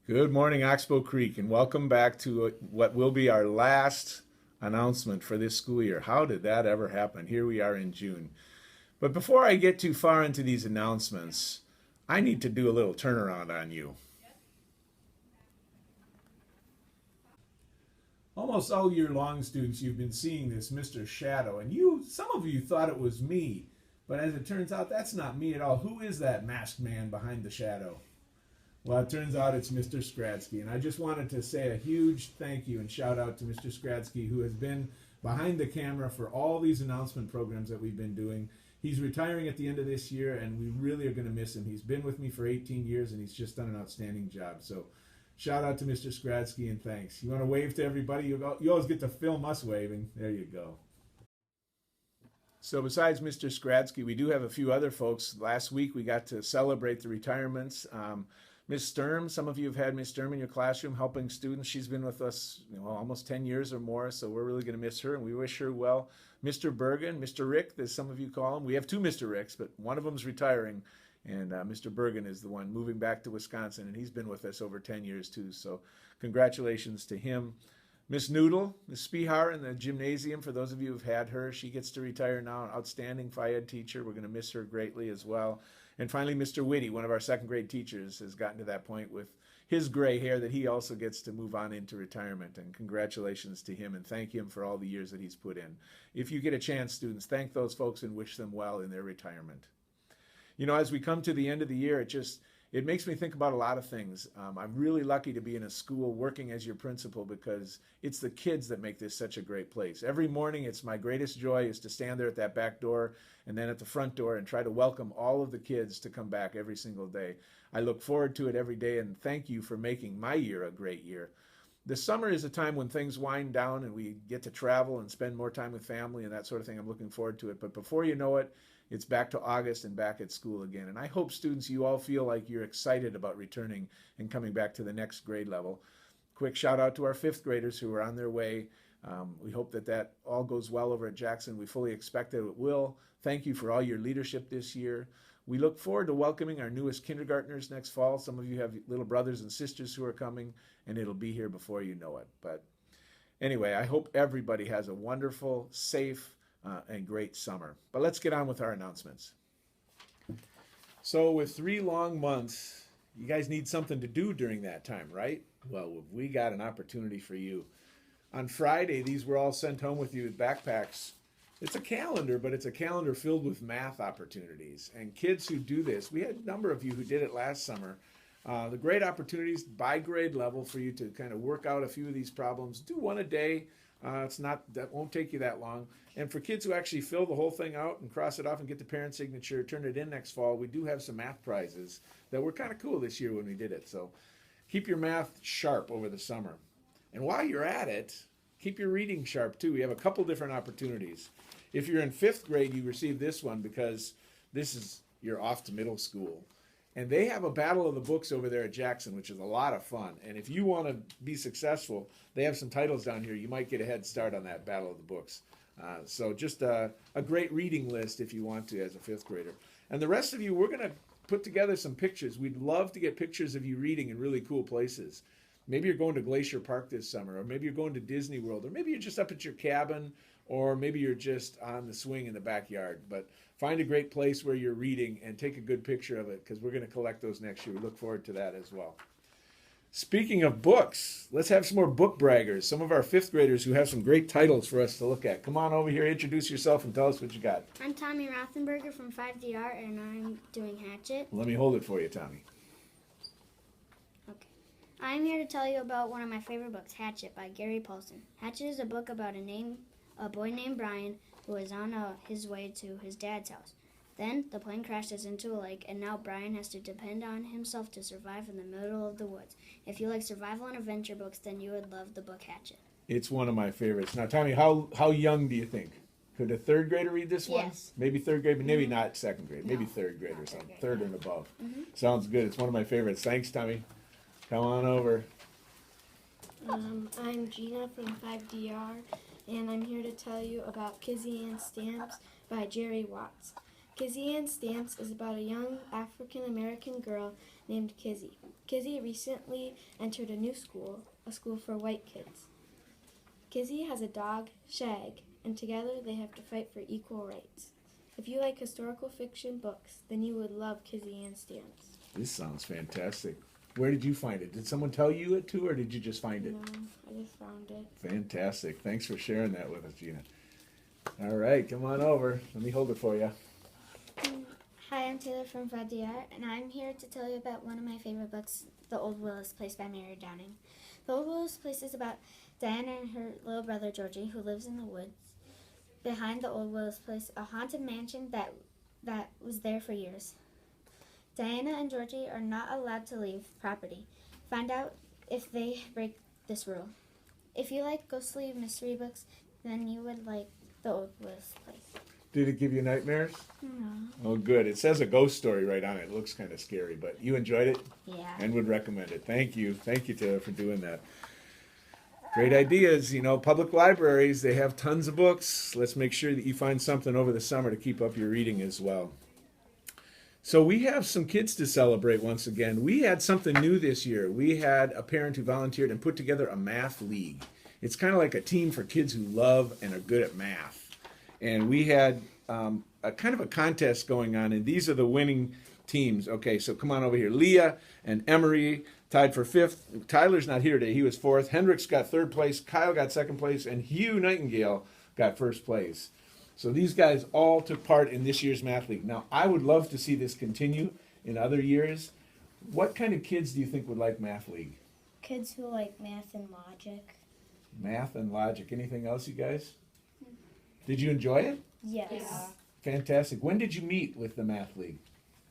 Good morning, Oxbow Creek, and welcome back to what will be our last announcement for this school year. How did that ever happen? Here we are in June. But before I get too far into these announcements, I need to do a little turnaround on you. Almost all year long, students, you've been seeing this Mr. Shadow, and some of you thought it was me, but as it turns out, that's not me at all. Who is that masked man behind the shadow? Well, it turns out it's Mr. Skradsky, and I just wanted to say a huge thank you and shout out to Mr. Skradsky, who has been behind the camera for all these announcement programs that we've been doing. He's retiring at the end of this year, and we really are going to miss him. He's been with me for 18 years, and he's just done an outstanding job. So shout out to Mr. Skradsky, and thanks. You want to wave to everybody? You always get to film us waving. There you go. So besides Mr. Skradsky, we do have a few other folks. Last week we got to celebrate the retirements. Miss Sturm, some of you have had Miss Sturm in your classroom helping students. She's been with us, almost 10 years or more, so we're really going to miss her, and we wish her well. Mr. Bergen, Mr. Rick, as some of you call him. We have two Mr. Ricks, but one of them's retiring, and Mr. Bergen is the one moving back to Wisconsin, and he's been with us over 10 years too, so congratulations to him. Miss Noodle, Miss Spihar in the gymnasium, for those of you who've had her, she gets to retire now, an outstanding Phi Ed teacher. We're going to miss her greatly as well. And finally, Mr. Whitty, one of our second grade teachers, has gotten to that point with his gray hair that he also gets to move on into retirement. And congratulations to him and thank him for all the years that he's put in. If you get a chance, students, thank those folks and wish them well in their retirement. As we come to the end of the year, it makes me think about a lot of things. I'm really lucky to be in a school working as your principal because it's the kids that make this such a great place. Every morning, it's my greatest joy is to stand there at that back door and then at the front door and try to welcome all of the kids to come back every single day. I look forward to it every day, and thank you for making my year a great year. The summer is a time when things wind down and we get to travel and spend more time with family and that sort of thing. I'm looking forward to it. But before you know it, it's back to August and back at school again. And I hope students, you all feel like you're excited about returning and coming back to the next grade level. Quick shout out to our fifth graders who are on their way. We hope that all goes well over at Jackson. We fully expect that it will. Thank you for all your leadership this year. We look forward to welcoming our newest kindergartners next fall. Some of you have little brothers and sisters who are coming, and it'll be here before you know it. But anyway, I hope everybody has a wonderful, safe, and great summer. But let's get on with our announcements. So with 3 long months, you guys need something to do during that time, right? Well, we got an opportunity for you. On Friday, these were all sent home with you with backpacks. It's a calendar, but it's a calendar filled with math opportunities. And kids who do this, we had a number of you who did it last summer. The great opportunities by grade level for you to kind of work out a few of these problems. Do one a day. That won't take you that long. And for kids who actually fill the whole thing out and cross it off and get the parent signature, turn it in next fall, we do have some math prizes that were kind of cool this year when we did it. So keep your math sharp over the summer. And while you're at it, keep your reading sharp too. We have a couple different opportunities. If you're in 5th grade, you receive this one because you're off to middle school. And they have a battle of the books over there at Jackson, which is a lot of fun. And if you want to be successful, they have some titles down here. You might get a head start on that battle of the books. So just a great reading list if you want to as a 5th grader. And the rest of you, we're going to put together some pictures. We'd love to get pictures of you reading in really cool places. Maybe you're going to Glacier Park this summer, or maybe you're going to Disney World, or maybe you're just up at your cabin, or maybe you're just on the swing in the backyard. But find a great place where you're reading and take a good picture of it because we're going to collect those next year. We look forward to that as well. Speaking of books, let's have some more book braggers. Some of our 5th graders who have some great titles for us to look at. Come on over here, introduce yourself, and tell us what you got. I'm Tommy Rothenberger from 5DR, and I'm doing Hatchet. Let me hold it for you, Tommy. Okay. I'm here to tell you about one of my favorite books, Hatchet by Gary Paulson. Hatchet is a book about a boy named Brian who is on his way to his dad's house. Then the plane crashes into a lake, and now Brian has to depend on himself to survive in the middle of the woods. If you like survival and adventure books, then you would love the book Hatchet. It's one of my favorites. Now, Tommy, how young do you think? Could a 3rd grader read this one? Yes. Maybe 3rd grade, but maybe not 2nd grade. No, maybe 3rd grade or something. 3rd and above. Mm-hmm. Sounds good. It's one of my favorites. Thanks, Tommy. Come on over. I'm Gina from 5DR, and I'm here to tell you about Kizzy Ann Stamps by Jerry Watts. Kizzy Ann Stamps is about a young African-American girl named Kizzy. Kizzy recently entered a new school, a school for white kids. Kizzy has a dog, Shag, and together they have to fight for equal rights. If you like historical fiction books, then you would love Kizzy Ann Stamps. This sounds fantastic. Where did you find it? Did someone tell you it too, or did you just find it? No, I just found it. Fantastic. Thanks for sharing that with us, Gina. All right, come on over. Let me hold it for you. Hi, I'm Taylor from Vadiar, and I'm here to tell you about one of my favorite books, The Old Willis Place by Mary Downing. The Old Willis Place is about Diana and her little brother Georgie, who lives in the woods behind the Old Willis Place, a haunted mansion that was there for years. Diana and Georgie are not allowed to leave property. Find out if they break this rule. If you like ghostly mystery books, then you would like The Old Willis Place. Did it give you nightmares? No. Oh, good. It says a ghost story right on it. It looks kind of scary, but you enjoyed it? Yeah. And would recommend it. Thank you. Thank you, Taylor, for doing that. Great ideas. You know, public libraries, they have tons of books. Let's make sure that you find something over the summer to keep up your reading as well. So we have some kids to celebrate once again. We had something new this year. We had a parent who volunteered and put together a math league. It's kind of like a team for kids who love and are good at math. And we had a kind of a contest going on, and these are the winning teams. Okay, so come on over here. Leah and Emery tied for 5th. Tyler's not here today. He was 4th. Hendricks got 3rd place. Kyle got 2nd place. And Hugh Nightingale got 1st place. So these guys all took part in this year's math league. Now, I would love to see this continue in other years. What kind of kids do you think would like math league? Kids who like math and logic. Math and logic. Anything else, you guys? Did you enjoy it? Yes. Yeah. Fantastic. When did you meet with the math league?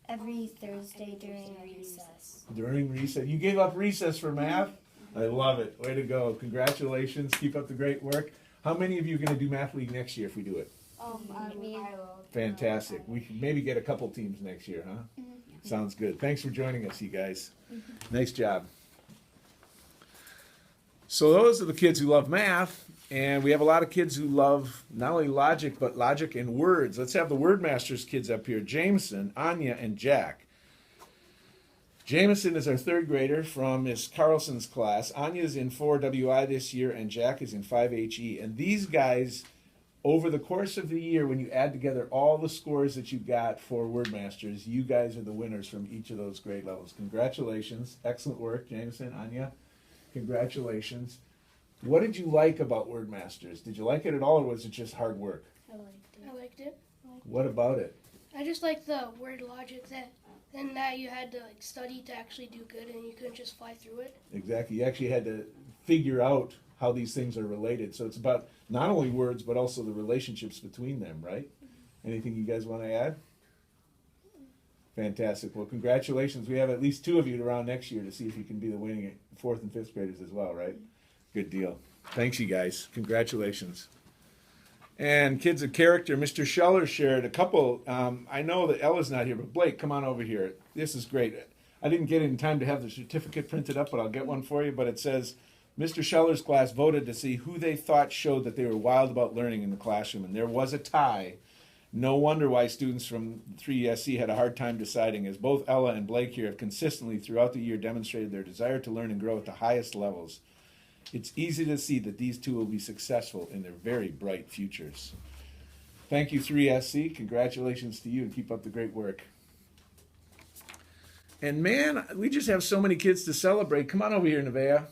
Every Thursday during recess. During recess. You gave up recess for math? I love it. Way to go. Congratulations. Keep up the great work. How many of you are going to do math league next year if we do it? I will. Fantastic. We can maybe get a couple teams next year, huh? Mm-hmm. Sounds good. Thanks for joining us, you guys. Nice job. So those are the kids who love math, and we have a lot of kids who love not only logic, but logic and words. Let's have the Word Masters kids up here, Jameson, Anya, and Jack. Jameson is our 3rd grader from Miss Carlson's class. Anya's in 4WI this year, and Jack is in 5HE. And these guys, over the course of the year, when you add together all the scores that you got for Word Masters, you guys are the winners from each of those grade levels. Congratulations. Excellent work, Jameson, Anya. Congratulations. What did you like about Word Masters? Did you like it at all, or was it just hard work? I liked it. What about it? I just liked the word logic that you had to like study to actually do good, and you couldn't just fly through it. Exactly. You actually had to figure out how these things are related. So it's about not only words, but also the relationships between them, right? Anything you guys want to add? Fantastic. Well, congratulations. We have at least 2 of you around next year to see if you can be the winning 4th and 5th graders as well, right? Good deal. Thanks, you guys. Congratulations. And kids of character, Mr. Scheller shared a couple. I know that Ella's not here, but Blake, come on over here. This is great. I didn't get it in time to have the certificate printed up, but I'll get one for you. But it says, Mr. Scheller's class voted to see who they thought showed that they were wild about learning in the classroom, and there was a tie. No wonder why students from 3ESC had a hard time deciding, as both Ella and Blake here have consistently throughout the year demonstrated their desire to learn and grow at the highest levels. It's easy to see that these two will be successful in their very bright futures. Thank you, 3SC. Congratulations to you, and keep up the great work. And man, we just have so many kids to celebrate. Come on over here, Nevaeh.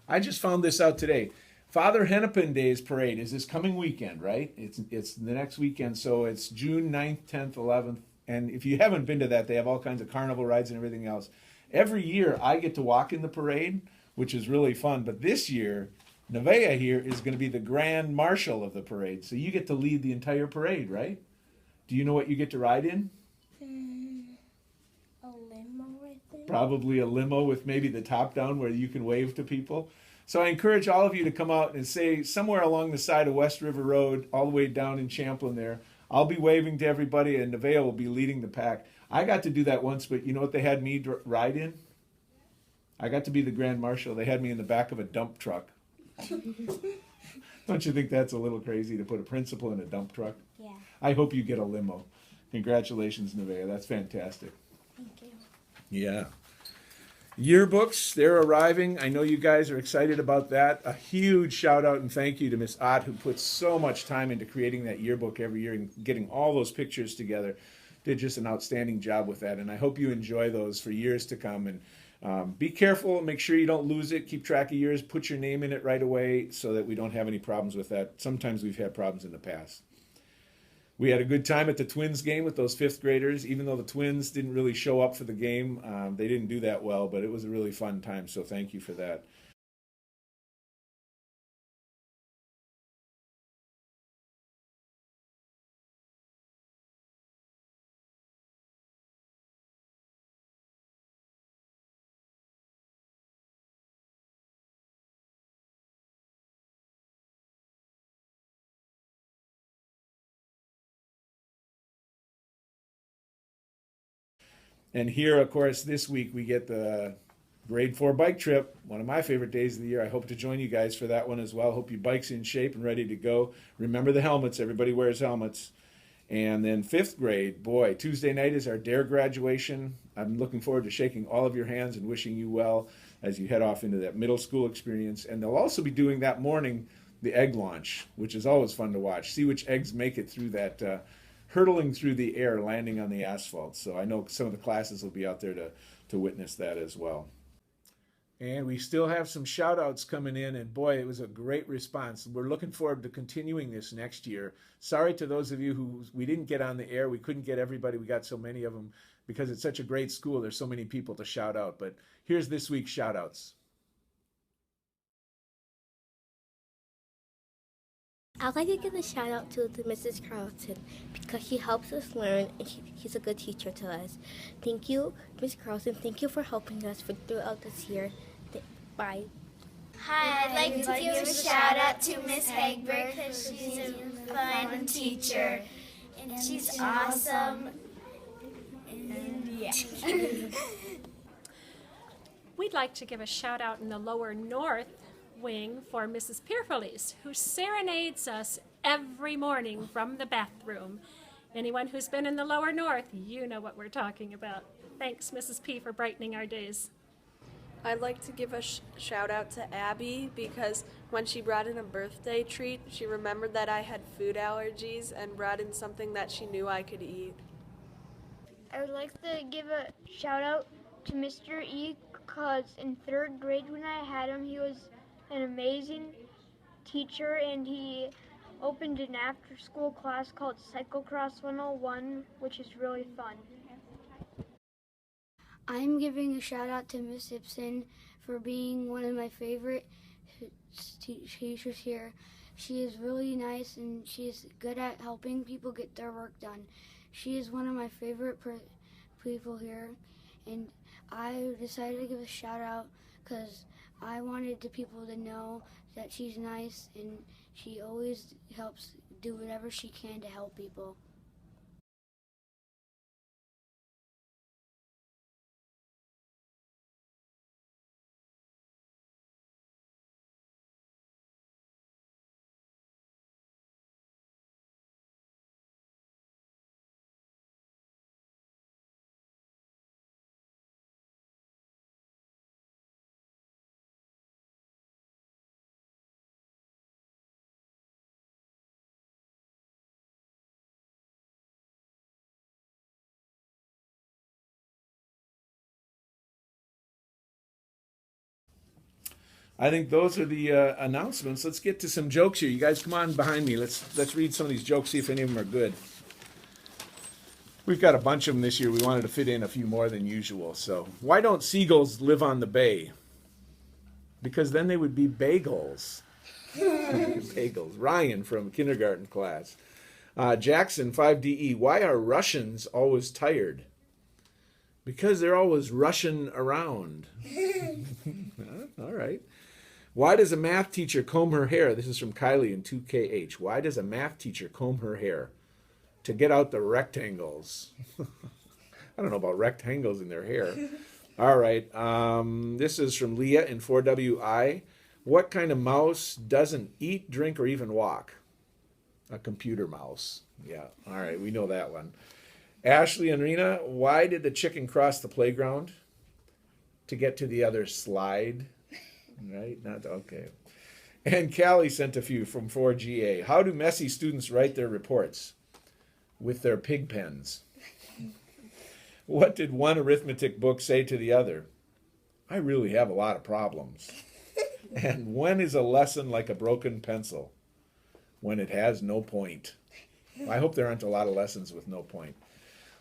I just found this out today. Father Hennepin Day's parade is this coming weekend, right? It's the next weekend, so it's June 9th, 10th, 11th. And if you haven't been to that, they have all kinds of carnival rides and everything else. Every year, I get to walk in the parade, which is really fun. But this year, Nevaeh here is going to be the grand marshal of the parade. So you get to lead the entire parade, right? Do you know what you get to ride in? A limo, I think. Probably a limo with maybe the top down where you can wave to people. So I encourage all of you to come out and say somewhere along the side of West River Road, all the way down in Champlin there, I'll be waving to everybody, and Nevaeh will be leading the pack. I got to do that once, but you know what they had me ride in? I got to be the grand marshal. They had me in the back of a dump truck. Don't you think that's a little crazy to put a principal in a dump truck? Yeah. I hope you get a limo. Congratulations, Nevaeh. That's fantastic. Thank you. Yeah. Yearbooks, they're arriving. I know you guys are excited about that. A huge shout out and thank you to Miss Ott, who puts so much time into creating that yearbook every year and getting all those pictures together. Did just an outstanding job with that, and I hope you enjoy those for years to come. And be careful, make sure you don't lose it, keep track of yours, put your name in it right away so that we don't have any problems with that. Sometimes we've had problems in the past. We had a good time at the Twins game with those fifth graders. Even though the Twins didn't really show up for the game, they didn't do that well, but it was a really fun time, so thank you for that. And here, of course, this week we get the grade 4 bike trip, one of my favorite days of the year. I hope to join you guys for that one as well. Hope your bike's in shape and ready to go. Remember the helmets. Everybody wears helmets. And then fifth grade, boy, Tuesday night is our DARE graduation. I'm looking forward to shaking all of your hands and wishing you well as you head off into that middle school experience. And they'll also be doing that morning the egg launch, which is always fun to watch. See which eggs make it through that hurtling through the air, landing on the asphalt. So I know some of the classes will be out there to witness that as well. And we still have some shout outs coming in, and boy, it was a great response. We're looking forward to continuing this next year. Sorry to those of you who we didn't get on the air. We couldn't get everybody. We got so many of them because it's such a great school. There's so many people to shout out. But here's this week's shout outs. I'd like to give a shout out to Mrs. Carlton because she helps us learn and she's a good teacher to us. Thank you, Ms. Carlton. Thank you for helping us throughout this year. Bye. Hi, I'd like to give a shout out to Miss Hagberg because she's a fun teacher and she's awesome. And yeah. We'd like to give a shout out in the lower north wing for Mrs. Pierfelice, who serenades us every morning from the bathroom. Anyone who's been in the lower north, you know what we're talking about. Thanks, Mrs. P, for brightening our days. I'd like to give a shout out to Abby because when she brought in a birthday treat, she remembered that I had food allergies and brought in something that she knew I could eat. I would like to give a shout out to Mr. E because in third grade when I had him, he was an amazing teacher and he opened an after-school class called Cyclocross 101, which is really fun. I'm giving a shout out to Miss Ibsen for being one of my favorite teachers here. She is really nice and she's good at helping people get their work done. She is one of my favorite people here, and I decided to give a shout out because I wanted the people to know that she's nice and she always helps do whatever she can to help people. I think those are the announcements. Let's get to some jokes here. You guys come on behind me. Let's read some of these jokes, see if any of them are good. We've got a bunch of them this year. We wanted to fit in a few more than usual. So, why don't seagulls live on the bay? Because then they would be bagels. Bagels. Ryan from kindergarten class. Jackson, 5DE. Why are Russians always tired? Because they're always rushing around. All right. Why does a math teacher comb her hair? This is from Kylie in 2KH. Why does a math teacher comb her hair? To get out the rectangles. I don't know about rectangles in their hair. All right. This is from Leah in 4WI. What kind of mouse doesn't eat, drink, or even walk? A computer mouse. Yeah. All right. We know that one. Ashley and Rena, why did the chicken cross the playground? To get to the other slide. Right? Not okay. And Callie sent a few from 4GA. How do messy students write their reports? With their pig pens. What did one arithmetic book say to the other? I really have a lot of problems. And when is a lesson like a broken pencil? When it has no point. I hope there aren't a lot of lessons with no point.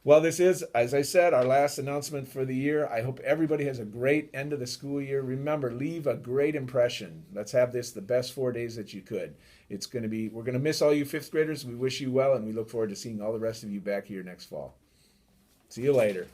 Well, this is, as I said, our last announcement for the year. I hope everybody has a great end of the school year. Remember, leave a great impression. Let's have this the best 4 days that you could. We're going to miss all you fifth graders. We wish you well, and we look forward to seeing all the rest of you back here next fall. See you later.